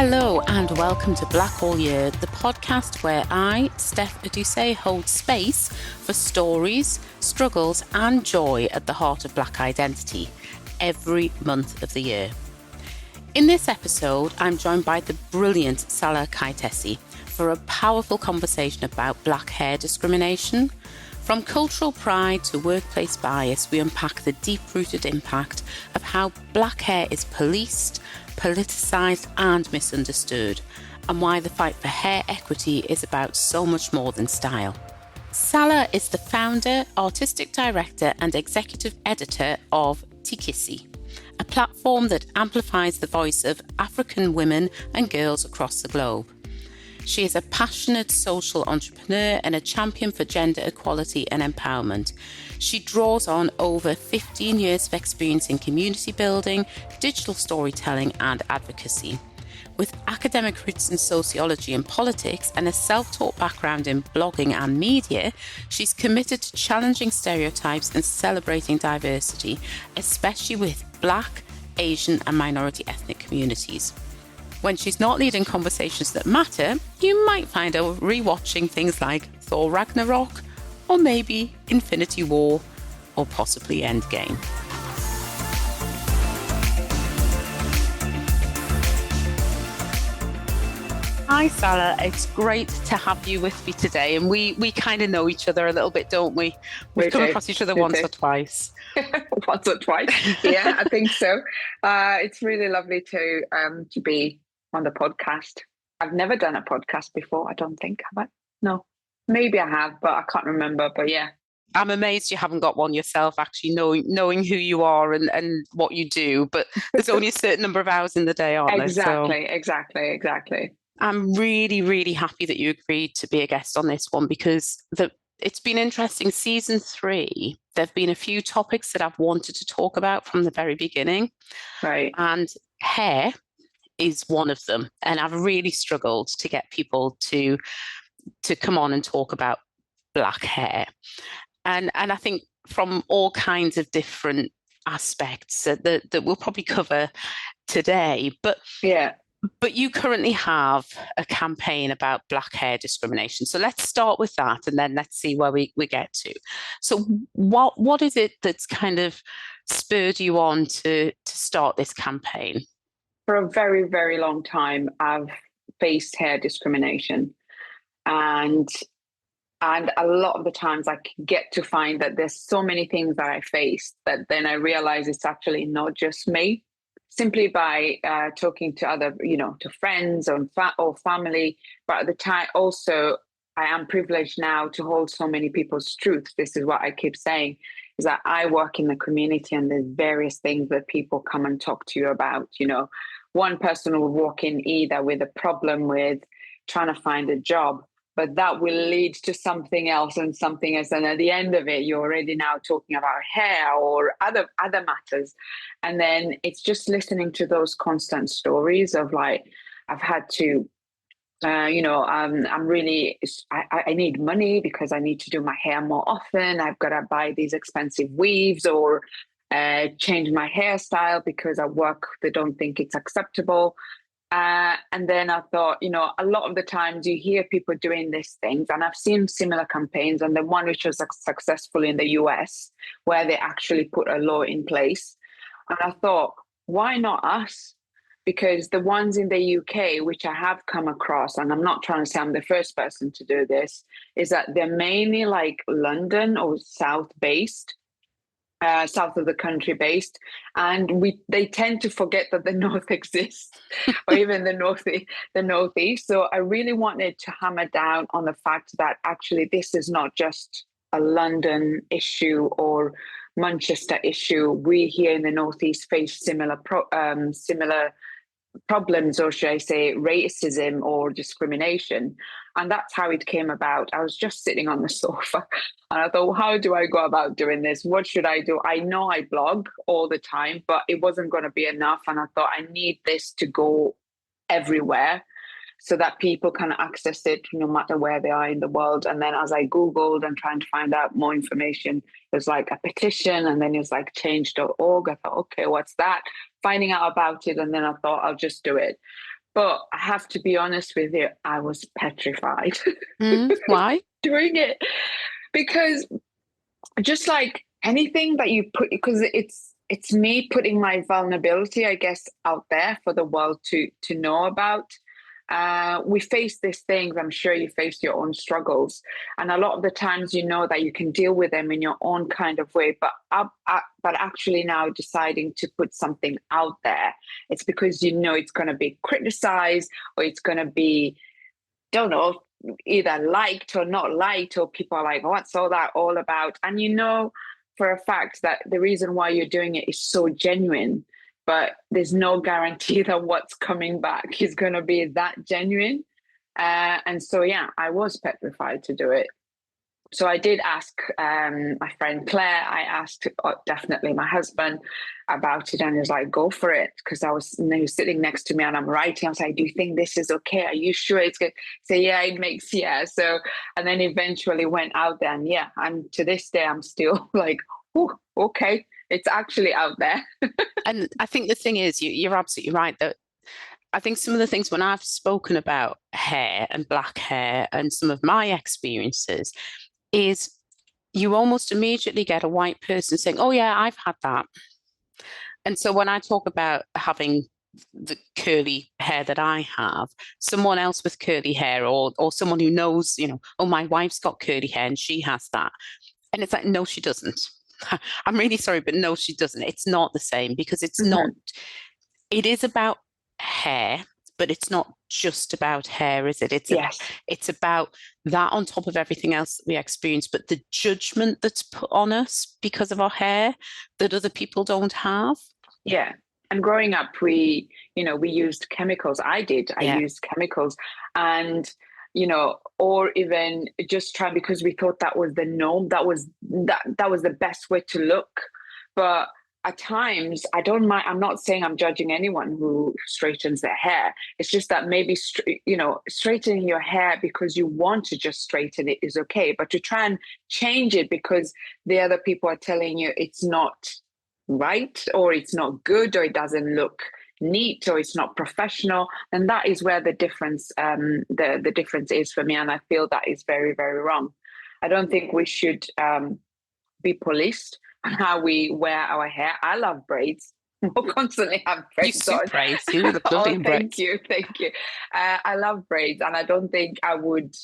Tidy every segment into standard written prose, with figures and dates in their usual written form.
Hello and welcome to Black All Year, the podcast where I, Steph Edusei, hold space for stories, struggles and joy at the heart of Black identity every month of the year. In this episode, I'm joined by the brilliant Salha Kaitesi for a powerful conversation about Black hair discrimination. From cultural pride to workplace bias, we unpack the deep-rooted impact of how Black hair is policed, politicised and misunderstood, and why the fight for hair equity is about so much more than style. Salha is the founder, artistic director and executive editor of Teakisi, a platform that amplifies the voice of African women and girls across the globe. She is a passionate social entrepreneur and a champion for gender equality and empowerment. She draws on over 15 years of experience in community building, digital storytelling and advocacy. With academic roots in sociology and politics and a self-taught background in blogging and media, she's committed to challenging stereotypes and celebrating diversity, especially with Black, Asian and minority ethnic communities. When she's not leading conversations that matter, you might find her rewatching things like Thor Ragnarok, or maybe Infinity War, or possibly Endgame. Hi Salha, it's great to have you with me today, and we kind of know each other a little bit, don't we? We've come across each other once or twice. Once or twice, yeah, I think so. It's really lovely to be on the podcast. I've never done a podcast before, I don't think, have I? No, maybe I have, but I can't remember. But yeah, I'm amazed you haven't got one yourself, actually, knowing who you are and what you do. But there's only a certain number of hours in the day, aren't there? Exactly. I'm really, really happy that you agreed to be a guest on this one, because it's been interesting. Season 3, there have been a few topics that I've wanted to talk about from the very beginning. Right. And hair is one of them. And I've really struggled to get people to come on and talk about Black hair. And I think from all kinds of different aspects that we'll probably cover today. But you currently have a campaign about Black hair discrimination. So let's start with that and then let's see where we get to. So what is it that's kind of spurred you on to start this campaign? For a very, very long time, I've faced hair discrimination. And a lot of the times I get to find that there's so many things that I face that then I realize it's actually not just me. Simply by talking to other, to friends or family. But at the time, also, I am privileged now to hold so many people's truths. This is what I keep saying, is that I work in the community and there's various things that people come and talk to you about. One person will walk in either with a problem with trying to find a job, but that will lead to something else and something else. And at the end of it, you're already now talking about hair or other matters. And then it's just listening to those constant stories of like, I've had to, I need money because I need to do my hair more often. I've got to buy these expensive weaves or change my hairstyle because at work they don't think it's acceptable. And then I thought, a lot of the times you hear people doing these things, and I've seen similar campaigns, and the one which was successful in the US, where they actually put a law in place. And I thought, why not us? Because the ones in the UK, which I have come across, and I'm not trying to say I'm the first person to do this, is that they're mainly like London or south-based. South of the country based, and they tend to forget that the north exists, or even the northeast. So I really wanted to hammer down on the fact that actually this is not just a London issue or Manchester issue. We here in the northeast face similar problems, or should I say racism or discrimination. And that's how it came about. I was just sitting on the sofa and I thought, well, how do I go about doing this? What should I do? I know I blog all the time, but it wasn't going to be enough. And I thought I need this to go everywhere so that people can access it no matter where they are in the world. And then as I Googled and trying to find out more information, it was like a petition, and then it was like change.org. I thought, okay, what's that? Finding out about it, and then I thought I'll just do it. But I have to be honest with you, I was petrified Why? doing it, because just like anything that you put, because it's me putting my vulnerability, I guess, out there for the world to know about. We face these things. I'm sure you face your own struggles, and a lot of the times you know that you can deal with them in your own kind of way. But but actually now deciding to put something out there, it's because you know it's going to be criticized, or it's going to be, don't know, either liked or not liked, or people are like, what's all that all about? And you know for a fact that the reason why you're doing it is so genuine, but there's no guarantee that what's coming back is going to be that genuine. And so, yeah, I was petrified to do it. So I did ask my friend Claire, I asked definitely my husband about it, and he was like, go for it. Because he was sitting next to me and I'm writing. I was like, do you think this is okay? Are you sure it's good? So yeah, it makes, yeah. So, and then eventually went out there, and yeah, and to this day, I'm still like, oh, okay, it's actually out there. And I think the thing is, you're absolutely right that I think some of the things when I've spoken about hair and black hair and some of my experiences is you almost immediately get a white person saying, oh yeah, I've had that. And so when I talk about having the curly hair that I have, someone else with curly hair, or someone who knows, oh, my wife's got curly hair and she has that. And it's like, no, she doesn't. I'm really sorry, but no, she doesn't. It's not the same, because it's not, it is about hair, but it's not just about hair, is it? It's about that on top of everything else that we experience, but the judgment that's put on us because of our hair that other people don't have. Yeah. And growing up, we used chemicals. I used chemicals, and or even just try, because we thought that was the norm. That was the best way to look. But at times, I don't mind. I'm not saying I'm judging anyone who straightens their hair. It's just that maybe, straightening your hair because you want to just straighten it is okay. But to try and change it because the other people are telling you it's not right, or it's not good, or it doesn't look neat, or it's not professional, and that is where the difference the difference is for me. And I feel that is very, very wrong. I don't think we should be policed on how we wear our hair. I love braids. We'll constantly have braids on. Braids. You look lovely in braids. Thank you. I love braids, and I don't think I would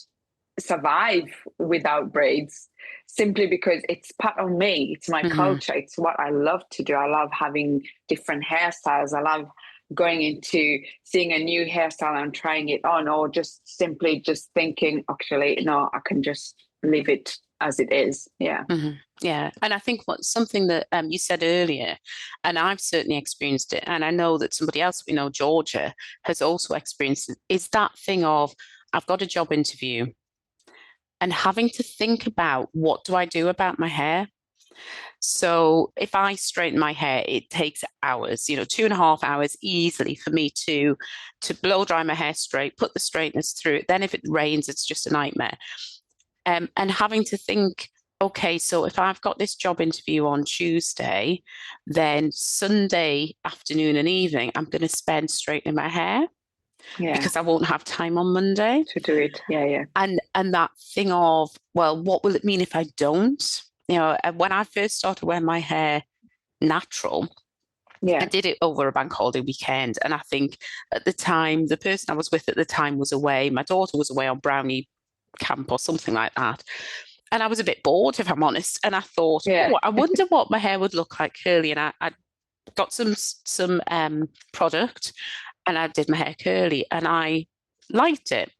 survive without braids, simply because it's part of me. It's my culture. It's what I love to do. I love having different hairstyles. I love going into seeing a new hairstyle and trying it on, or just simply just thinking, actually, no, I can just leave it as it is. Yeah. Yeah. And I think something that you said earlier, and I've certainly experienced it, and I know that somebody else we know, Georgia, has also experienced it, is that thing of, I've got a job interview and having to think about, what do I do about my hair? So if I straighten my hair, it takes hours, 2.5 hours easily for me to blow dry my hair straight, put the straighteners through it. Then if it rains, it's just a nightmare. And having to think, okay, so if I've got this job interview on Tuesday, then Sunday afternoon and evening, I'm going to spend straightening my hair. Yeah. Because I won't have time on Monday to do it. Yeah. And that thing of, well, what will it mean if I don't? When I first started wearing my hair natural, I did it over a bank holiday weekend. And I think at the time, the person I was with at the time was away. My daughter was away on brownie camp or something like that. And I was a bit bored, if I'm honest. And I thought, I wonder what my hair would look like curly. And I got some product, and I did my hair curly, and I liked it.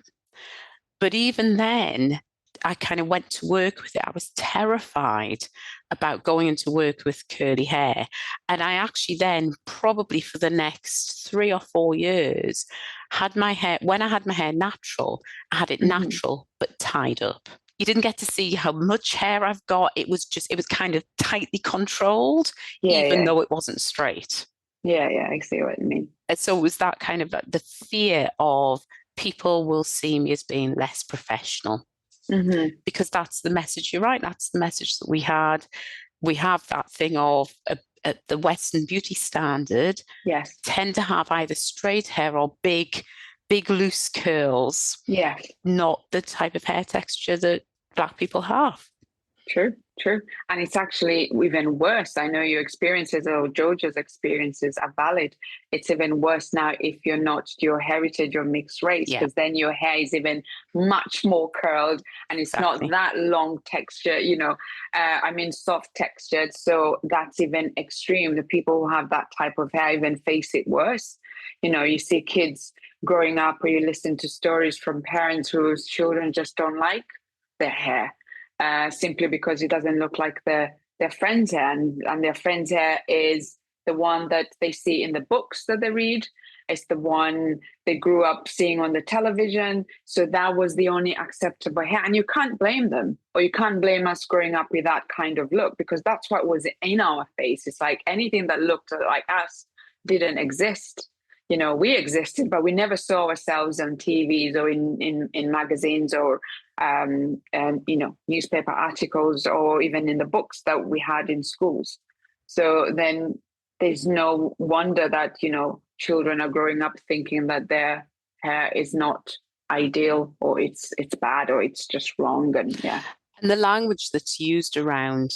But even then, I kind of went to work with it. I was terrified about going into work with curly hair. And I actually then, probably for the next 3 or 4 years, had my hair, when I had my hair natural, I had it natural, but tied up. You didn't get to see how much hair I've got. It was kind of tightly controlled, even though it wasn't straight. Yeah, I see what you mean. And so it was that kind of the fear of people will see me as being less professional. Because that's the message. You're right. That's the message that we had. We have that thing of at the Western beauty standard Yes. tend to have either straight hair or big loose curls. Yes. Not the type of hair texture that Black people have. True. And it's actually even worse. I know your experiences or Georgia's experiences are valid. It's even worse now if you're not your heritage or mixed race, because then your hair is even much more curled and it's not that long texture, I mean, soft textured. So that's even extreme. The people who have that type of hair even face it worse. You see kids growing up, or you listen to stories from parents whose children just don't like their hair. Simply because it doesn't look like their friend's hair, and their friend's hair is the one that they see in the books that they read. It's the one they grew up seeing on the television. So that was the only acceptable hair. And you can't blame them, or you can't blame us growing up with that kind of look, because that's what was in our face. It's like anything that looked like us didn't exist. We existed, but we never saw ourselves on TVs or in magazines or newspaper articles, or even in the books that we had in schools. So then there's no wonder that, children are growing up thinking that their hair is not ideal, or it's bad, or it's just wrong. And the language that's used around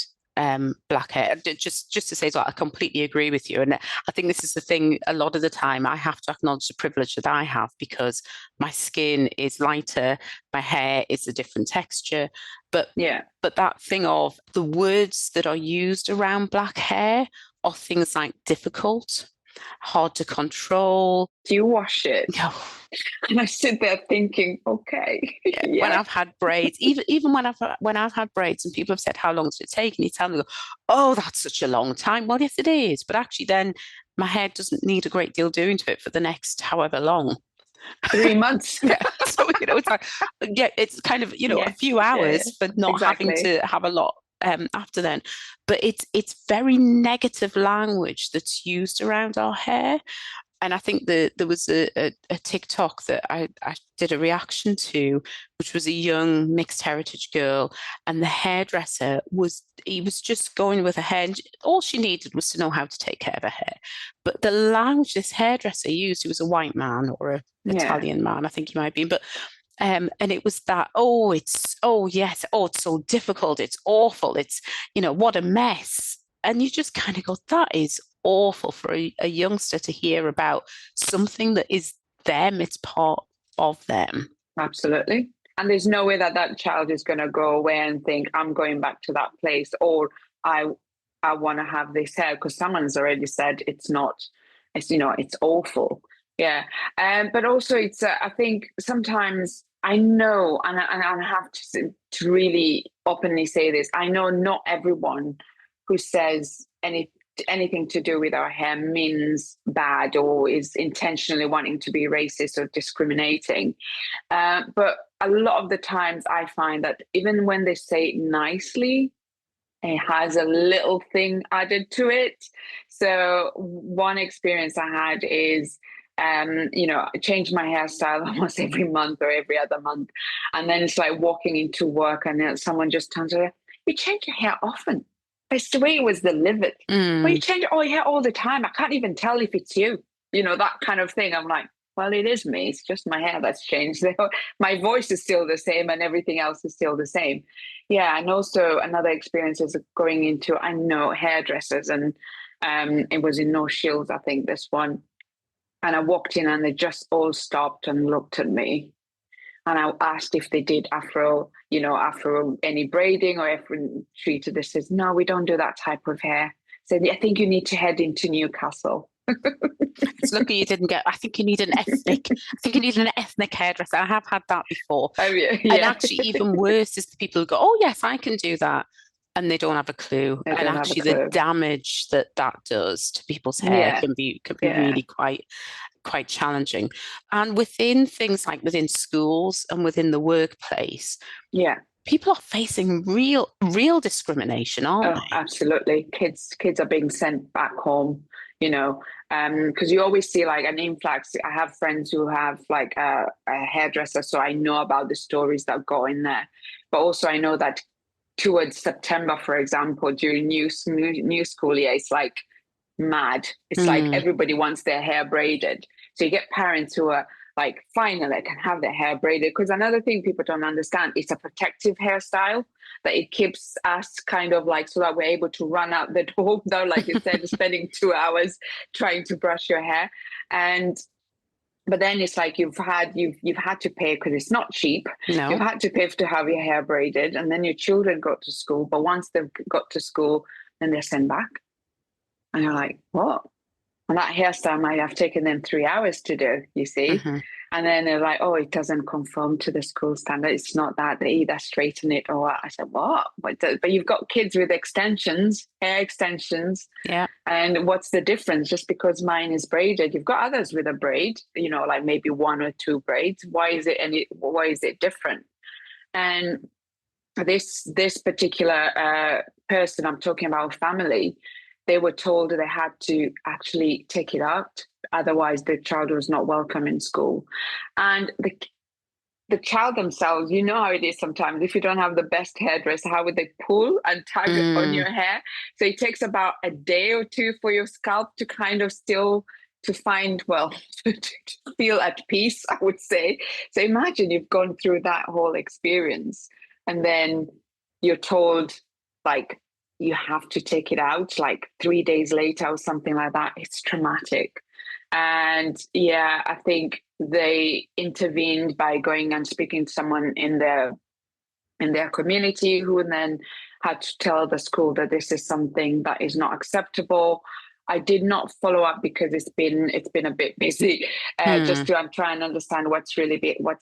Black hair, just to say as well, I completely agree with you. And I think this is the thing, a lot of the time I have to acknowledge the privilege that I have, because my skin is lighter, my hair is a different texture. But that thing of the words that are used around Black hair are things like difficult, hard to control. Do you wash it? No. And I sit there thinking, okay. When I've had braids, even when I've had braids, and people have said, how long did it take? And you tell me, oh, that's such a long time. Well, yes, it is. But actually then my hair doesn't need a great deal doing to it for the next however long. 3 months. So, it's like, it's kind of, a few hours for not having to have a lot after then. But it's very negative language that's used around our hair. And I think there was a TikTok that I did a reaction to, which was a young mixed heritage girl, and the hairdresser was just going with her hair. And all she needed was to know how to take care of her hair. But the language this hairdresser used, he was a white man or an Italian man, I think he might be, but and it was that, it's so difficult, it's awful, it's, what a mess. And you just kind of go, that is awful for a youngster to hear about something that is them, it's part of them. Absolutely. And there's no way that child is going to go away and think, I'm going back to that place, or I want to have this hair, because someone's already said it's awful. But also it's I think sometimes I know, and I have to really openly say this, I know not everyone who says anything to do with our hair means bad, or is intentionally wanting to be racist or discriminating. But a lot of the times I find that even when they say it nicely, it has a little thing added to it. So one experience I had is, I change my hairstyle almost every month or every other month. And then it's like walking into work and then someone just turns around, you change your hair often. It's the way it was delivered. Well, you change your hair all the time. I can't even tell if it's you, that kind of thing. I'm like, well, it is me. It's just my hair that's changed. My voice is still the same and everything else is still the same. Yeah. And also another experience is going into, I know, hairdressers, and it was in North Shields, I think, this one. And I walked in and they just all stopped and looked at me. And I asked if they did Afro any braiding or Afro treated. They says, no, we don't do that type of hair. So I think you need to head into Newcastle. It's lucky you didn't get, I think you need an ethnic hairdresser. I have had that before. Oh, yeah. And actually even worse is the people who go, oh yes, I can do that. And they don't have a clue. And actually the damage that does to people's hair can be really quite challenging. And within things like within schools and within the workplace, people are facing real discrimination, aren't they? Absolutely. Kids are being sent back home, because you always see like an influx. I have friends who have like a hairdresser, so I know about the stories that go in there. But also I know that towards September, for example, during new school year, it's like mad. It's like everybody wants their hair braided. So you get parents who are like, finally, I can have their hair braided. Because another thing people don't understand, it's a protective hairstyle, that it keeps us kind of like, so that we're able to run out the door without, like you said, spending 2 hours trying to brush your hair. But then it's like you've had to pay, because it's not cheap. No. You've had to pay to have your hair braided, and then your children go to school. But once they've got to school, then they're sent back. And you're like, what? And that hairstyle might have taken them 3 hours to do, you see? And then they're like, oh, it doesn't conform to the school standard. It's not that. They either straighten it or what. I said, what? But you've got kids with extensions, hair extensions. Yeah. And what's the difference? Just because mine is braided, you've got others with a braid, like maybe 1 or 2 braids. Why is it different? And this particular person I'm talking about, family, they were told they had to actually take it out. Otherwise, the child was not welcome in school. And the child themselves, you know how it is sometimes. If you don't have the best hairdresser, how would they pull and tug on your hair? So it takes about a day or 2 for your scalp to kind of still to find, to feel at peace, I would say. So imagine you've gone through that whole experience, and then you're told, like, you have to take it out like 3 days later or something like that. It's traumatic. And yeah, I think they intervened by going and speaking to someone in their community, who then had to tell the school that this is something that is not acceptable. I did not follow up because it's been a bit busy, just to try and understand what's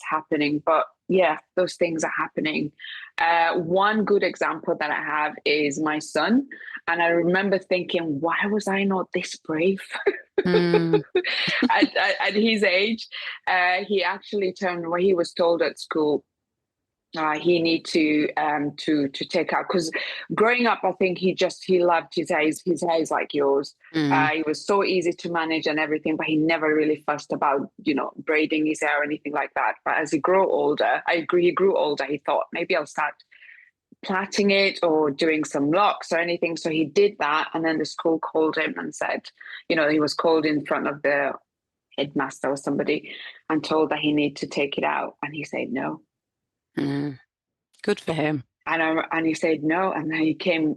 happening. But yeah, those things are happening. One good example that I have is my son. And I remember thinking, why was I not this brave? At his age, he actually turned, where he was told at school, he need to take out, because growing up, I think he loved his hair. His hair is like yours. He was so easy to manage and everything, but he never really fussed about braiding his hair or anything like that. But as he grew older, he thought, maybe I'll start plaiting it or doing some locks or anything. So he did that, and then the school called him and said, he was called in front of the headmaster or somebody and told that he needed to take it out, and he said no. Good for him. And he said no, and then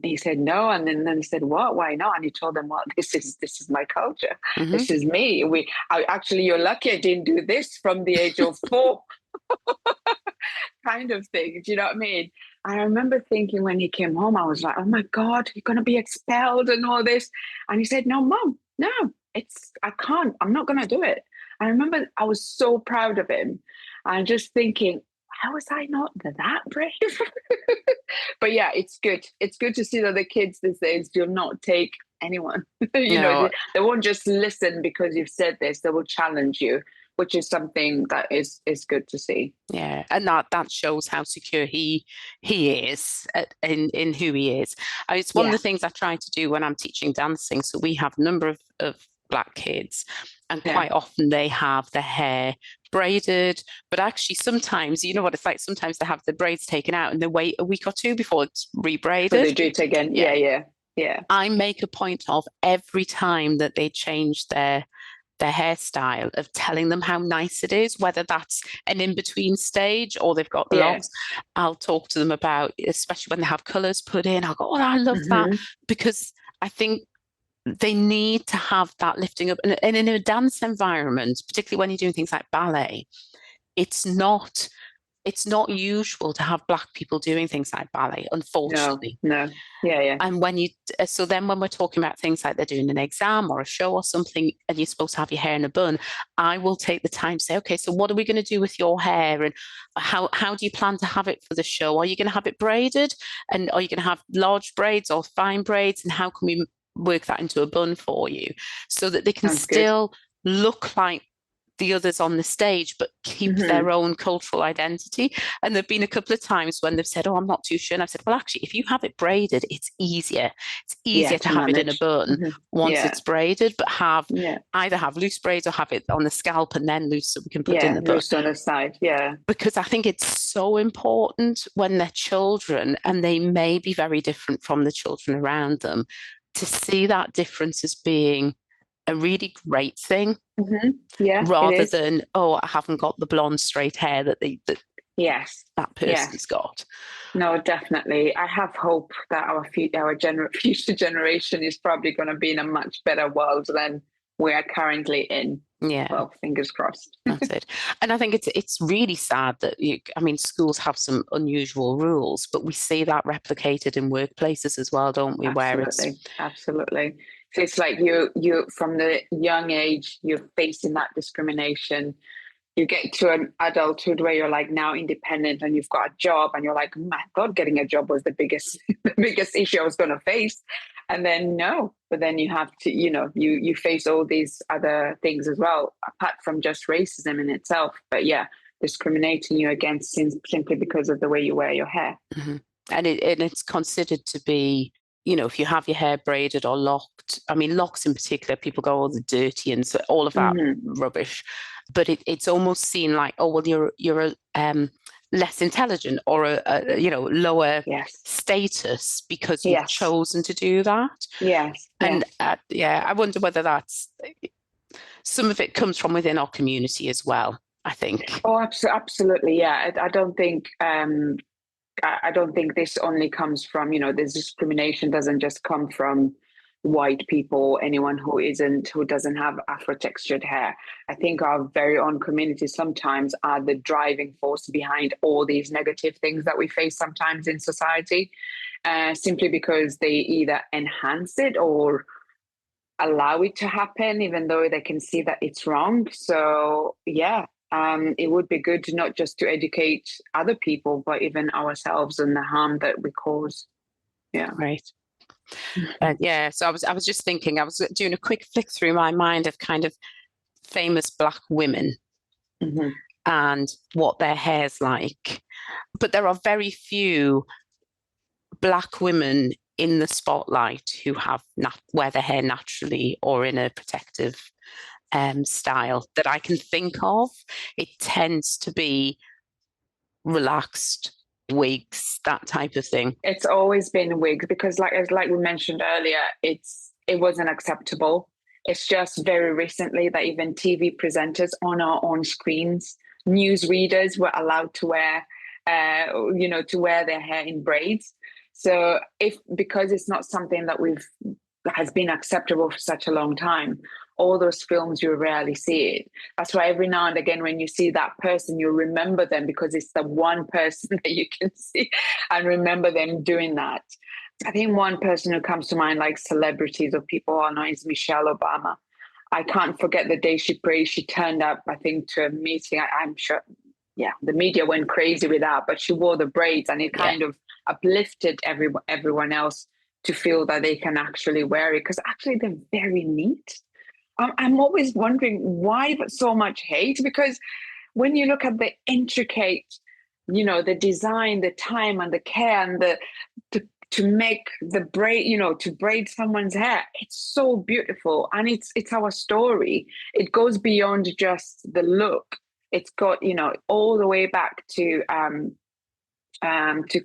he said no, and then he said, what? Why not? And he told them, well, this is my culture. This is me. Actually, you're lucky I didn't do this from the age of 4. Kind of thing. Do you know what I mean? I remember thinking when he came home, I was like, oh my God, you're going to be expelled and all this. And he said, no, Mom, no, I can't. I'm not going to do it. I remember I was so proud of him. And just thinking, how was I not that brave? But yeah, it's good. It's good to see that the kids these days do not take anyone. They won't just listen because you've said this. They will challenge you, which is something that is good to see. Yeah, and that shows how secure he is in who he is. It's one of the things I try to do when I'm teaching dancing. So we have a number of Black kids, and quite often they have their hair braided, but actually sometimes, you know what it's like, sometimes they have the braids taken out and they wait a week or 2 before it's rebraided. So they do it again. Yeah. I make a point of every time that they change their hairstyle of telling them how nice it is, whether that's an in-between stage or they've got the locs. I'll talk to them about, especially when they have colours put in, I'll go, oh, I love that, because I think they need to have that lifting up. And in a dance environment, particularly when you're doing things like ballet, it's not usual to have Black people doing things like ballet, unfortunately. No. Yeah. And when we're talking about things like they're doing an exam or a show or something, and you're supposed to have your hair in a bun, I will take the time to say, okay, so what are we going to do with your hair? And how do you plan to have it for the show? Are you going to have it braided? And are you going to have large braids or fine braids? And how can we work that into a bun for you so that they can still look like the others on the stage, but keep their own cultural identity? And there've been a couple of times when they've said, oh, I'm not too sure. And I've said, well, actually, if you have it braided, it's easier. It's easier to have it in a bun once it's braided, but either have loose braids or have it on the scalp and then loose so we can put it in the bun. Loose on the side, Because I think it's so important when they're children, and they may be very different from the children around them, to to see that difference as being a really great thing, Yeah, rather than, oh, I haven't got the blonde straight hair that yes, that person's got. No, definitely. I have hope that our future generation is probably going to be in a much better world than we are currently in. Yeah. Well, fingers crossed. That's it. And I think it's really sad that schools have some unusual rules, but we see that replicated in workplaces as well, don't we? Absolutely. So it's like you from the young age, you're facing that discrimination. You get to an adulthood where you're like now independent and you've got a job and you're like, my God, getting a job was the biggest issue I was going to face. And then but then you have to, you face all these other things as well, apart from just racism in itself. But yeah, discriminating you against simply because of the way you wear your hair. Mm-hmm. And it's considered to be, if you have your hair braided or locked, I mean, locks in particular, people go, oh, the dirty and so all of that rubbish. But it's almost seen like, oh, well, you're less intelligent or a lower status because you've chosen to do that. Yes. And I wonder whether that's some of it comes from within our community as well, I think. Oh, absolutely. Yeah. I don't think this only comes from, this discrimination doesn't just come from white people, anyone who doesn't have Afro-textured hair. I think our very own communities sometimes are the driving force behind all these negative things that we face sometimes in society, simply because they either enhance it or allow it to happen, even though they can see that it's wrong. So it would be good not just to educate other people, but even ourselves and the harm that we cause. Yeah. Right. So I was just thinking, I was doing a quick flick through my mind of kind of famous Black women and what their hair's like. But there are very few Black women in the spotlight who wear their hair naturally or in a protective style that I can think of. It tends to be relaxed wigs, that type of thing. It's always been wigs because like we mentioned earlier, it wasn't acceptable. It's just very recently that even TV presenters on our own screens, news readers were allowed to wear their hair in braids. So because it's not something that has been acceptable for such a long time, all those films, you rarely see it. That's why every now and again, when you see that person, you remember them because it's the one person that you can see and remember them doing that. I think one person who comes to mind, like celebrities or people I know, is Michelle Obama. I can't forget the day she turned up, I think, to a meeting. I'm sure, the media went crazy with that, but she wore the braids and it kind of uplifted everyone else to feel that they can actually wear it, because actually they're very neat. I'm always wondering why so much hate, because when you look at the intricate, the design, the time and the care and to make the braid, to braid someone's hair, it's so beautiful. And it's our story. It goes beyond just the look. It's got, all the way back to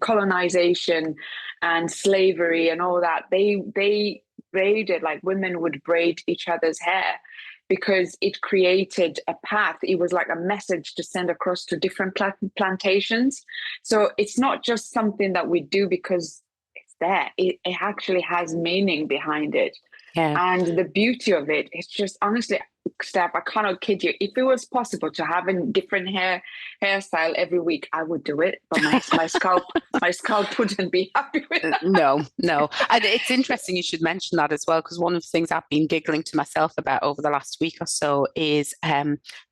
colonization and slavery and all that. They braided, like women would braid each other's hair because it created a path. It was like a message to send across to different plantations. So it's not just something that we do because it's there. It actually has meaning behind it. Yeah. And the beauty of it, it's just, honestly, Steph, I cannot kid you. If it was possible to have a different hairstyle every week, I would do it. But my scalp wouldn't be happy with that. No. And it's interesting you should mention that as well, because one of the things I've been giggling to myself about over the last week or so is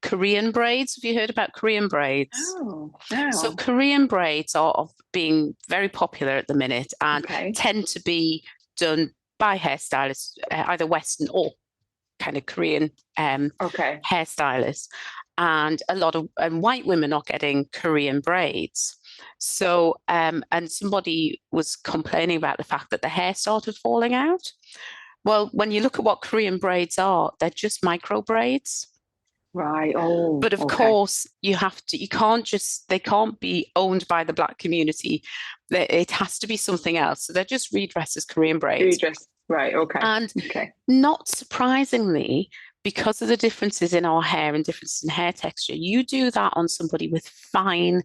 Korean braids. Have you heard about Korean braids? Oh, no. So Korean braids are being very popular at the minute and tend to be done by hairstylists, either Western or kind of Korean hairstylists, and a lot of white women are getting Korean braids. So and somebody was complaining about the fact that the hair started falling out. Well, when you look at what Korean braids are, they're just micro braids. Right. Oh, but of course they can't be owned by the Black community. It has to be something else. So they're just redressed as Korean braids. Right. Okay. And okay. not surprisingly, because of the differences in our hair and differences in hair texture, you do that on somebody with fine,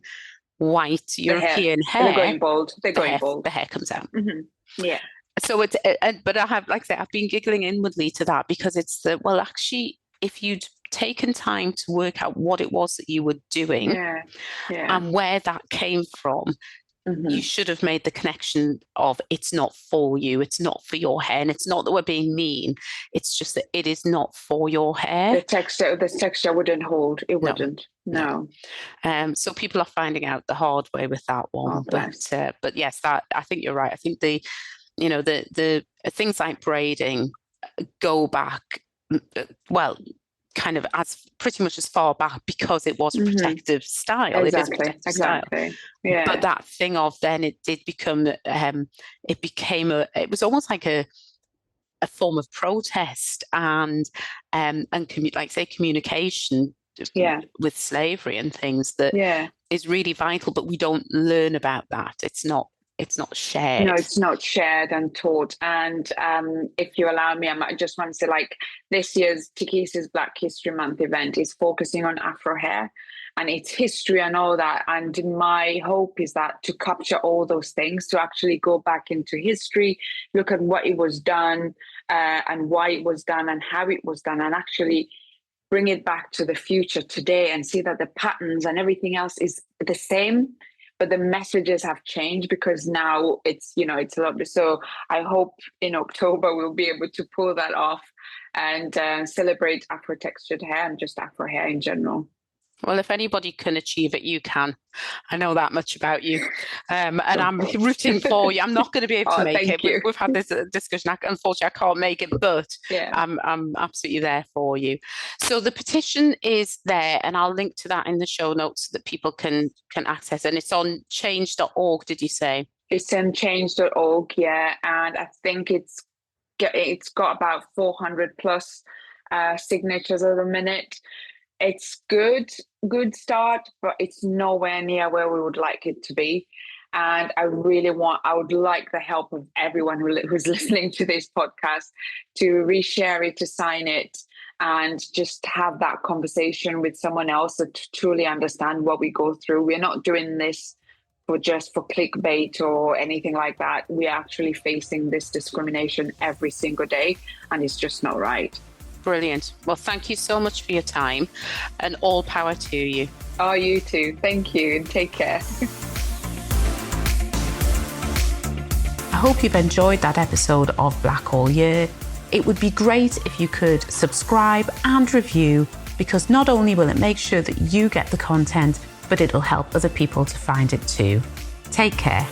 white European hair. They're going bald. The hair comes out. Mm-hmm. Yeah. So but I have, like I say, I've been giggling inwardly to that, because it's actually, if you'd taken time to work out what it was that you were doing and where that came from, you should have made the connection of, it's not for you, it's not for your hair, and it's not that we're being mean, it's just that it is not for your hair. The texture wouldn't hold. It wouldn't. No. So people are finding out the hard way with that one. But yes, that, I think you're right. I think the things like braiding go back, well, kind of as pretty much as far back, because it was a protective style. Exactly. It is a protective style. Yeah. But that thing of then it did become, it was almost like a form of protest and like say communication with slavery and things that is really vital, but we don't learn about that. It's not shared. No, it's not shared and taught. And if you allow me, I might just want to say, like, this year's Teakisi's Black History Month event is focusing on Afro hair and its history and all that. And my hope is that to capture all those things, to actually go back into history, look at what it was done and why it was done and how it was done, and actually bring it back to the future today and see that the patterns and everything else is the same, but the messages have changed, because now it's a lot. So I hope in October we'll be able to pull that off and celebrate Afro-textured hair and just Afro hair in general. Well, if anybody can achieve it, you can. I know that much about you. And I'm rooting for you. I'm not going to be able to make it. We've had this discussion. Unfortunately, I can't make it, but I'm absolutely there for you. So the petition is there, and I'll link to that in the show notes so that people can access. And it's on change.org, did you say? It's on change.org, yeah. And I think it's got about 400 plus signatures at the minute. It's good start, but it's nowhere near where we would like it to be. And I would like the help of everyone who's listening to this podcast to reshare it, to sign it, and just have that conversation with someone else to truly understand what we go through. We're not doing this for clickbait or anything like that. We're actually facing this discrimination every single day, and it's just not right. Brilliant. Well, thank you so much for your time, and all power to you. Oh, you too. Thank you, and take care. I hope you've enjoyed that episode of Black All Year. It would be great if you could subscribe and review, because not only will it make sure that you get the content, but it'll help other people to find it too. Take care.